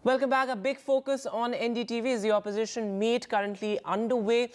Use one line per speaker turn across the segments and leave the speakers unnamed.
Welcome back. A big focus on NDTV is the opposition meet currently underway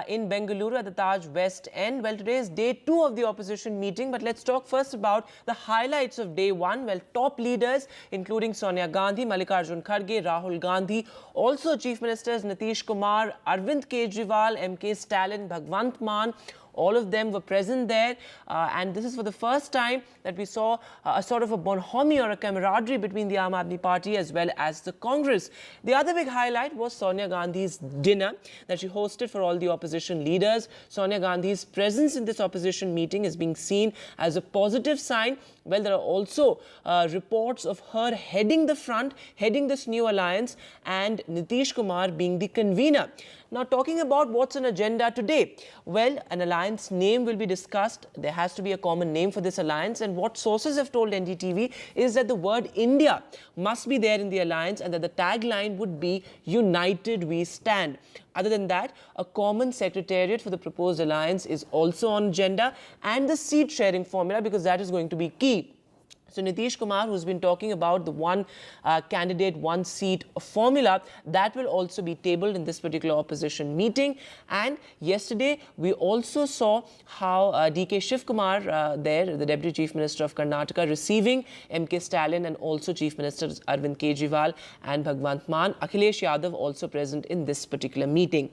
in Bengaluru at the Taj West End. Well, today is day 2 of the opposition meeting, but let's talk first about the highlights of day 1. Well, top leaders including Sonia Gandhi, Mallikarjun Kharge, Rahul Gandhi, also Chief Ministers Nitish Kumar, Arvind Kejriwal, MK Stalin, Bhagwant Mann, all of them were present there, and this is for the first time that we saw a sort of a bonhomie or a camaraderie between the Aam Aadmi Party as well as the Congress. The other big highlight was Sonia Gandhi's dinner that she hosted for all the opposition leaders. Sonia Gandhi's presence in this opposition meeting is being seen as a positive sign. Well, there are also reports of her heading the front, heading this new alliance, and Nitish Kumar being the convener. Now, talking about what's on agenda today, well, an alliance name will be discussed. There has to be a common name for this alliance, and what sources have told NDTV is that the word India must be there in the alliance and that the tagline would be United We Stand. Other than that, a common secretariat for the proposed alliance is also on agenda, and the seat sharing formula, because that is going to be key. So Nitish Kumar, who's been talking about the one candidate, one seat formula, that will also be tabled in this particular opposition meeting. And yesterday, we also saw how DK Shiv Kumar there, the Deputy Chief Minister of Karnataka, receiving MK Stalin and also Chief Ministers Arvind Kejriwal and Bhagwant Mann. Akhilesh Yadav also present in this particular meeting.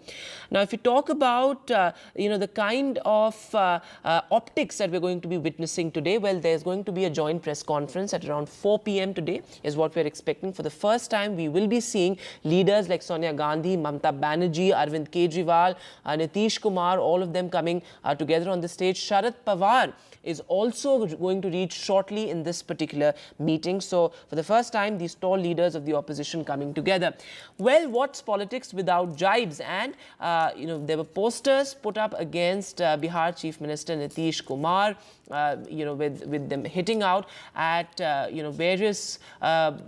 Now, if you talk about, the kind of optics that we're going to be witnessing today, well, there's going to be a joint press conference at around 4 p.m. today is what we're expecting. For the first time, we will be seeing leaders like Sonia Gandhi, Mamata Banerjee, Arvind Kejriwal, Nitish Kumar, all of them coming together on the stage. Sharad Pawar is also going to reach shortly in this particular meeting. So, for the first time, these tall leaders of the opposition coming together. Well, what's politics without jibes? And, there were posters put up against Bihar Chief Minister Nitish Kumar, with them hitting out at, various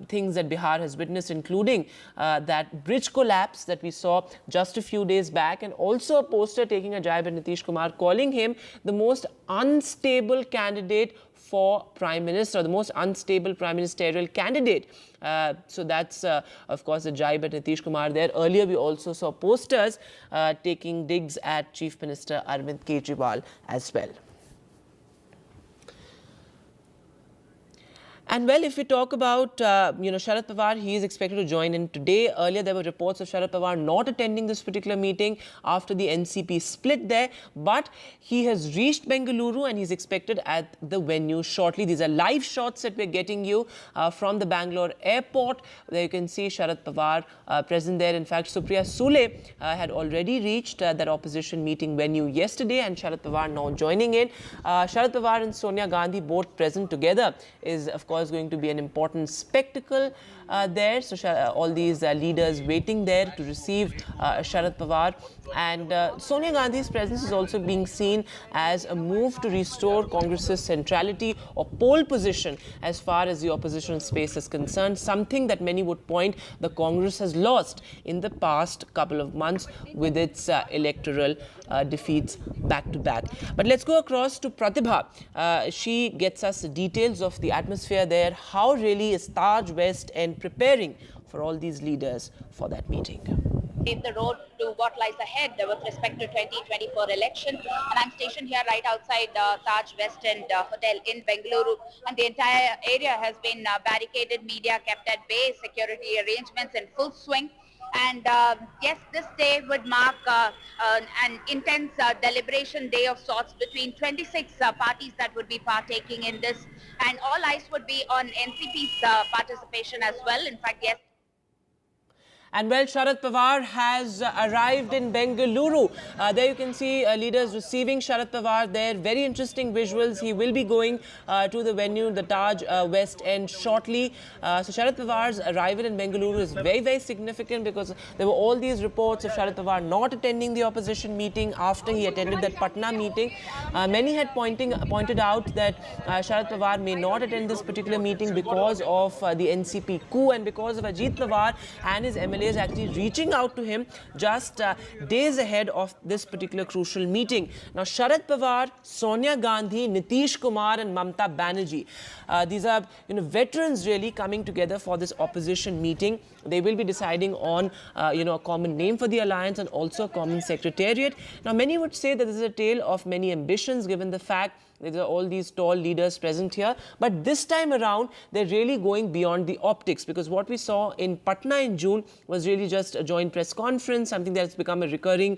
things that Bihar has witnessed, including that bridge collapse that we saw just a few days back, and also a poster taking a jibe at Nitish Kumar, calling him the most unstable candidate for Prime Minister, the most unstable prime ministerial candidate. So that's, of course, a jibe at Nitish Kumar there. Earlier, we also saw posters taking digs at Chief Minister Arvind Kejriwal as well. And well, if we talk about, Sharad Pawar, he is expected to join in today. Earlier, there were reports of Sharad Pawar not attending this particular meeting after the NCP split there. But he has reached Bengaluru and he's expected at the venue shortly. These are live shots that we're getting you from the Bangalore airport. There you can see Sharad Pawar present there. In fact, Supriya Sule had already reached that opposition meeting venue yesterday, and Sharad Pawar now joining in. Sharad Pawar and Sonia Gandhi both present together is, of course, going to be an important spectacle there. So all these leaders waiting there to receive Sharad Pawar. And Sonia Gandhi's presence is also being seen as a move to restore Congress's centrality or pole position as far as the opposition space is concerned, something that many would point the Congress has lost in the past couple of months with its electoral defeats back to back. But let's go across to Pratibha. She gets us the details of the atmosphere there. How really is Taj West End preparing for all these leaders for that meeting?
In the road to what lies ahead with respect to 2024 election, and I'm stationed here right outside Taj West End Hotel in Bengaluru, and the entire area has been barricaded, media kept at bay, security arrangements in full swing. And yes, this day would mark an intense deliberation day of sorts between 26 parties that would be partaking in this, and all eyes would be on NCP's participation as well. In fact, yes.
And well, Sharad Pawar has arrived in Bengaluru. There you can see leaders receiving Sharad Pawar there. Very interesting visuals. He will be going to the venue, the Taj West End, shortly. So Sharad Pawar's arrival in Bengaluru is very, very significant because there were all these reports of Sharad Pawar not attending the opposition meeting after he attended that Patna meeting. Many had pointed out that Sharad Pawar may not attend this particular meeting because of the NCP coup and because of Ajit Pawar and his MLA MLA is actually reaching out to him just days ahead of this particular crucial meeting. Now, Sharad Pawar, Sonia Gandhi, Nitish Kumar and Mamta Banerjee. These are veterans really coming together for this opposition meeting. They will be deciding on a common name for the alliance and also a common secretariat. Now, many would say that this is a tale of many ambitions given the fact there are all these tall leaders present here. But this time around, they're really going beyond the optics, because what we saw in Patna in June was really just a joint press conference, something that's become a recurring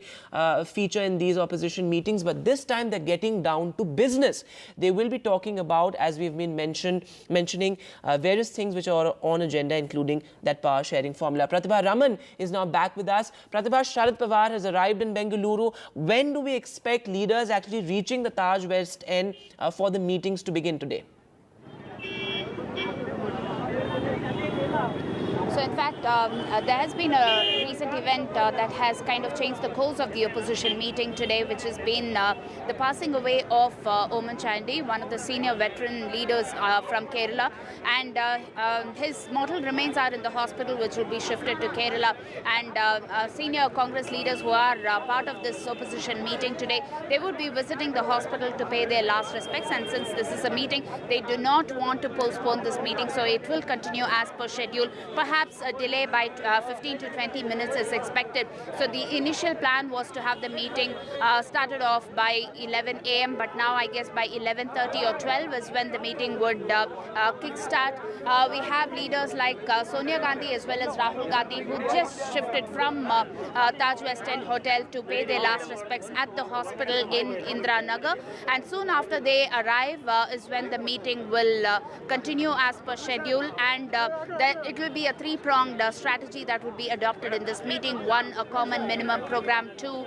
feature in these opposition meetings. But this time, they're getting down to business. They will be talking about, as we've been mentioning, various things which are on agenda, including that power sharing formula. Pratibha Raman is now back with us. Pratibha, Sharad Pawar has arrived in Bengaluru. When do we expect leaders actually reaching the Taj West End for the meetings to begin today?
So in fact, there has been a recent event that has kind of changed the course of the opposition meeting today, which has been the passing away of Oman Chandi, one of the senior veteran leaders from Kerala. And his mortal remains are in the hospital, which will be shifted to Kerala. And senior Congress leaders who are part of this opposition meeting today, they would be visiting the hospital to pay their last respects. And since this is a meeting, they do not want to postpone this meeting, so it will continue as per schedule. Perhaps a delay by 15 to 20 minutes is expected. So the initial plan was to have the meeting started off by 11 a.m. But now I guess by 11:30 or 12 is when the meeting would kickstart. We have leaders like Sonia Gandhi as well as Rahul Gandhi, who just shifted from Taj West End Hotel to pay their last respects at the hospital in Indira Nagar. And soon after they arrive is when the meeting will continue as per schedule. And it will be a three-pronged strategy that would be adopted in this meeting. One, a common minimum program. Two,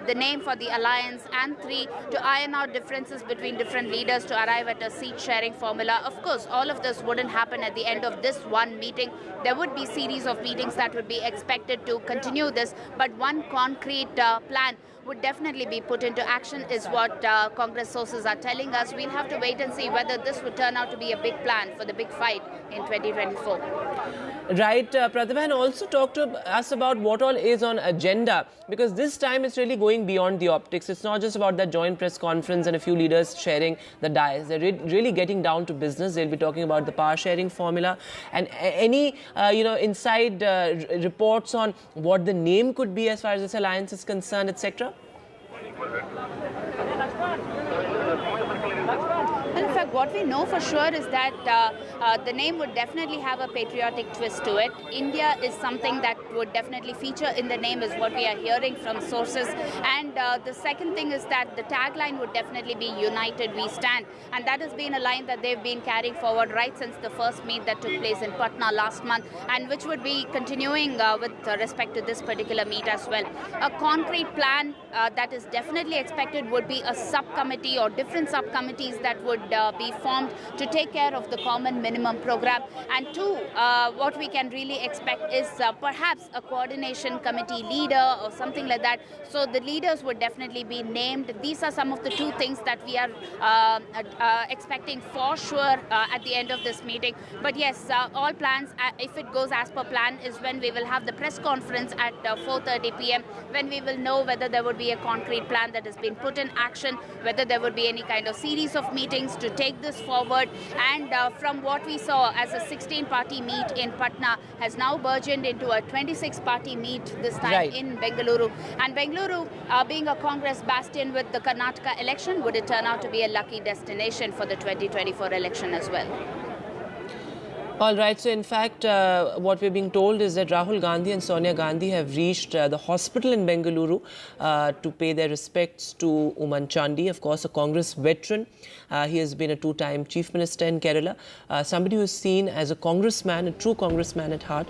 the name for the alliance. And three, to iron out differences between different leaders to arrive at a seat-sharing formula. Of course, all of this wouldn't happen at the end of this one meeting. There would be series of meetings that would be expected to continue this, but one concrete plan would definitely be put into action is what Congress sources are telling us. We'll have to wait and see whether this would turn out to be a big plan for the big fight in 2024.
Right, Pratibha, and also talk to us about what all is on agenda, because this time it's really going beyond the optics. It's not just about that joint press conference and a few leaders sharing the dais. They're really getting down to business. They'll be talking about the power sharing formula and any inside reports on what the name could be as far as this alliance is concerned, etc.
In fact, what we know for sure is that the name would definitely have a patriotic twist to it. India is something that would definitely feature in the name, is what we are hearing from sources. And the second thing is that the tagline would definitely be United We Stand. And that has been a line that they've been carrying forward right since the first meet that took place in Patna last month, and which would be continuing with respect to this particular meet as well. A concrete plan that is definitely expected would be a subcommittee or different subcommittees that would be formed to take care of the common minimum program. And two, what we can really expect is perhaps a coordination committee leader or something like that. So the leaders would definitely be named. These are some of the two things that we are expecting for sure at the end of this meeting. But yes, all plans, if it goes as per plan, is when we will have the press conference at 4:30 p.m. when we will know whether there would be a concrete plan that has been put in action, whether there would be any kind of series of meetings to take this forward. And from what we saw as a 16-party meet in Patna has now burgeoned into a 26-party meet this time in Bengaluru. And Bengaluru, being a Congress bastion with the Karnataka election, would it turn out to be a lucky destination for the 2024 election as well?
All right. So, in fact, what we're being told is that Rahul Gandhi and Sonia Gandhi have reached the hospital in Bengaluru to pay their respects to Oman Chandi, of course, a Congress veteran. He has been a two-time chief minister in Kerala, somebody who is seen as a congressman, a true congressman at heart.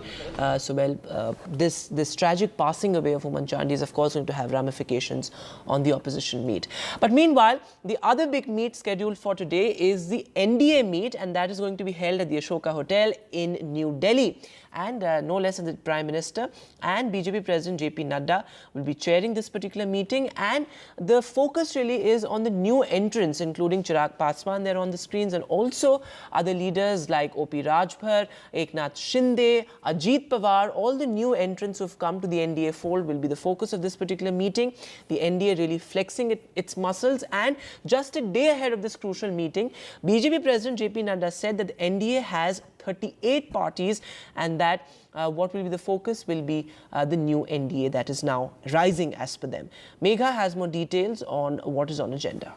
This tragic passing away of Oman Chandi is, of course, going to have ramifications on the opposition meet. But meanwhile, the other big meet scheduled for today is the NDA meet, and that is going to be held at the Ashoka Hotel. Hotel in New Delhi. And no less than the Prime Minister and BJP President JP Nadda will be chairing this particular meeting. And the focus really is on the new entrants, including Chirag Paswan there on the screens, and also other leaders like O.P. Rajbhar, Eknath Shinde, Ajit Pawar. All the new entrants who've come to the NDA fold will be the focus of this particular meeting. The NDA really flexing its muscles. And just a day ahead of this crucial meeting, BJP President JP Nadda said that the NDA has 38 parties, and that what will be the focus will be the new NDA that is now rising as per them. Megha has more details on what is on agenda.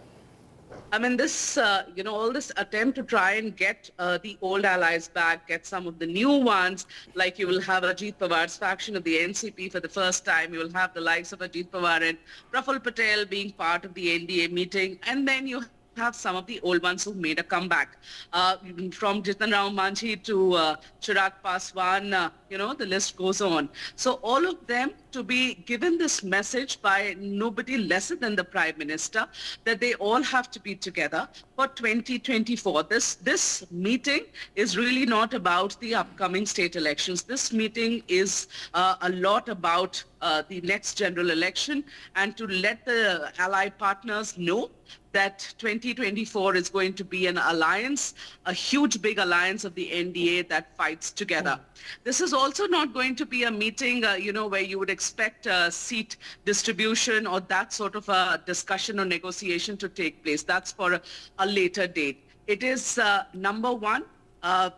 I mean, this, all this attempt to try and get the old allies back, get some of the new ones, like you will have Ajit Pawar's faction of the NCP for the first time. You will have the likes of Ajit Pawar and Praful Patel being part of the NDA meeting. And then you have some of the old ones who made a comeback, from Jitan Rao Manjhi to Chirag Paswan, the list goes on. So all of them to be given this message by nobody lesser than the Prime Minister that they all have to be together for 2024. This meeting is really not about the upcoming state elections. This meeting is a lot about the next general election, and to let the ally partners know that 2024 is going to be an alliance, a huge big alliance of the NDA that fights together. This is also not going to be a meeting, where you would expect seat distribution or that sort of a discussion or negotiation to take place. That's for a later date. It is, number one, a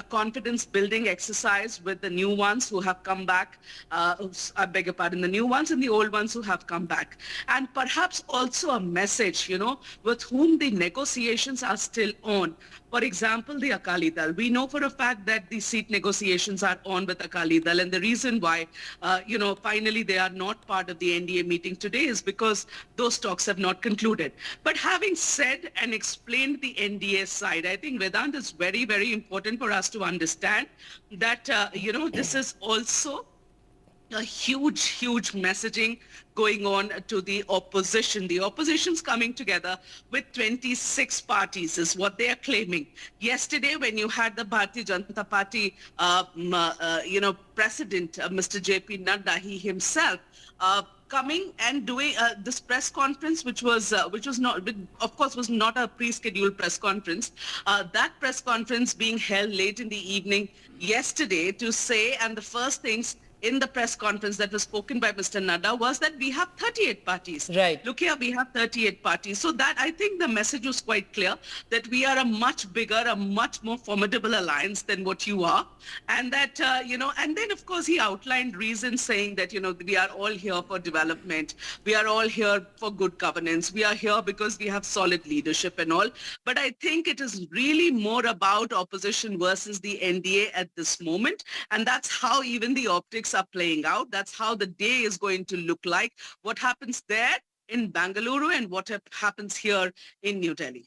confidence building exercise with the new ones who have come back, I beg your pardon, the new ones and the old ones who have come back. And perhaps also a message, with whom the negotiations are still on. For example, the Akali Dal. We know for a fact that the seat negotiations are on with Akali Dal, and the reason why, finally they are not part of the NDA meeting today is because those talks have not concluded. But having said and explained the NDA side, I think, Vedant, is very, very important for us to understand that, this is also a huge messaging going on to the opposition. The opposition's coming together with 26 parties is what they are claiming. Yesterday, when you had the Bharatiya Janata Party, president, Mr. JP Nadda, he himself, coming and doing this press conference, which was not, of course, was not a pre-scheduled press conference. That press conference being held late in the evening yesterday to say, and the first things in the press conference that was spoken by Mr. Nadda was that we have 38 parties.
Right.
Look here, we have 38 parties. So that, I think the message was quite clear that we are a much bigger, a much more formidable alliance than what you are. And that, and then of course he outlined reasons saying that, we are all here for development. We are all here for good governance. We are here because we have solid leadership and all. But I think it is really more about opposition versus the NDA at this moment. And that's how even the optics are playing out. That's how the day is going to look like. What happens there in Bengaluru and what happens here in New Delhi.